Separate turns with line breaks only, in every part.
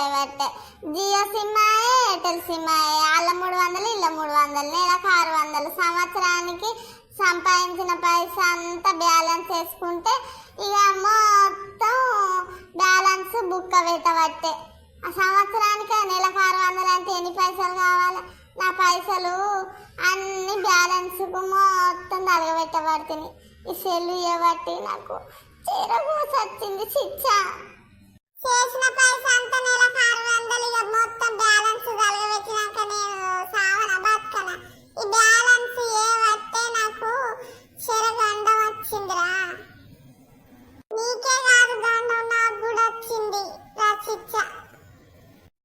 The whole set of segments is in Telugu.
చేయబట్టే జియో సిమ్ ఆయే ఎయిర్టెల్ సిమ్ ఆయే వాళ్ళ 300 ఇళ్ళ 300 నెలకు 600 సంవత్సరానికి సంపాదించిన పైసా అంతా బ్యాలెన్స్ వేసుకుంటే ఇక మొత్తం బ్యాలెన్స్ బుక్క పెట్టబట్టే ఆ సంవత్సరానికి నెలకు 600 అంటే ఎన్ని పైసలు కావాలి నా పైసలు అన్ని బ్యాలెన్స్కు మొత్తం తలగబెట్టబడుతుంది ఈ సెల్లు ఇవ్వబట్టి నాకు చీరగూసి వచ్చింది చిచ్చా చేసిన పైసా అంతా నెలకు 600 ఇక మొత్తం బ్యాలెన్స్ తలగబెట్టినాక నేను సావన బతకన ఈ బ్యాలెన్స్ ఏవట్టే నాకు చెరగండం వచ్చిందిరా నీకే కాదు గండం నాకు కూడా వచ్చింది రా చిచ్చా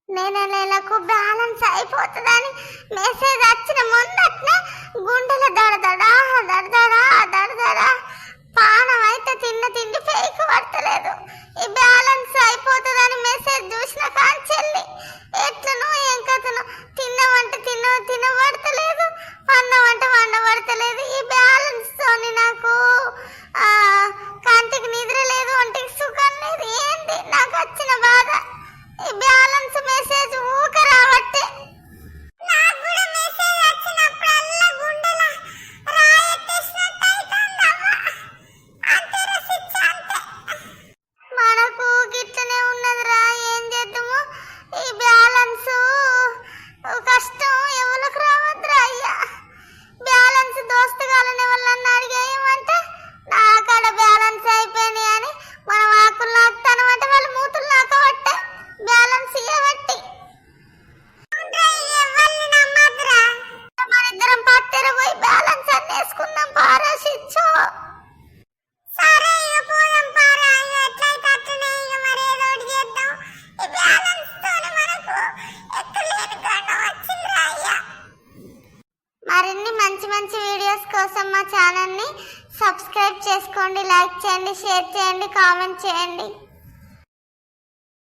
నేను నెలకు బ్యాలెన్స్ అయిపోతుందని మెసేజ్ వచ్చిన ముందట్నే గుండెల దడదడా దడదడా దడదడా పానం అయితే తిన్న తిండి ఫేక్ పడతలేదు ఈ బ్యాలెన్స్ అయిపోతుందని మెసేజ్ చూసిన కాంచెల్లి ఎట్లనో ఏం కథను తిన్నవంటే తినబడతలేదు వండవంటే వండబడతలేదు ఈ బ్యాలెన్స్ తోని నాకు కంటికి నిద్ర లేదు ఒంటికి సుఖం లేదు ఏంది నాకు వచ్చిన బాధ ఈ బ్యాలెన్స్ మెసేజ్ ఊక రావట్టే నాకు కూడా మెసేజ్ వచ్చినప్పుడల్లా గుండెల రాయెట్టేసినట్టు అయితుందమ్మా అంతేరా సిచ్చ అంతే మనకు గిట్లనే ఉన్నదిరా ఏం చేద్దాము ఈ బ్యాలెన్స్ కష్టం ఎవరికి రావద్దురా అయ్యా బ్యాలెన్స్ దోస్తగాలని ఎవరన్నా అడిగేయమంటే నా కాడ బ్యాలెన్స్ అయిపోయింది అని మనం ఆకులు నాకుతాను అంటే వాళ్ళు మూతులు నాకబట్టే బ్యాలెన్స్ ఇవ్వబట్టి మన ఇద్దరం పత్తెర పోయి బ్యాలెన్స్ అన్ని వేసుకుందాం పారా సిచ్చు సరే ఇక పోదాం పారా ఎట్లయితే అట్లనే ఇక మరి ఏదో ఒకటి చేద్దాం ఈ బ్యాలెన్స్ తోని మనకు ఎక్కలేని గండం వచ్చిందిరా అయ్యా మరిన్ని మంచి మంచి వీడియోస్ కోసం మా ఛానల్ని సబ్స్క్రైబ్ చేసుకోండి లైక్ చేయండి షేర్ చేయండి కామెంట్ చేయండి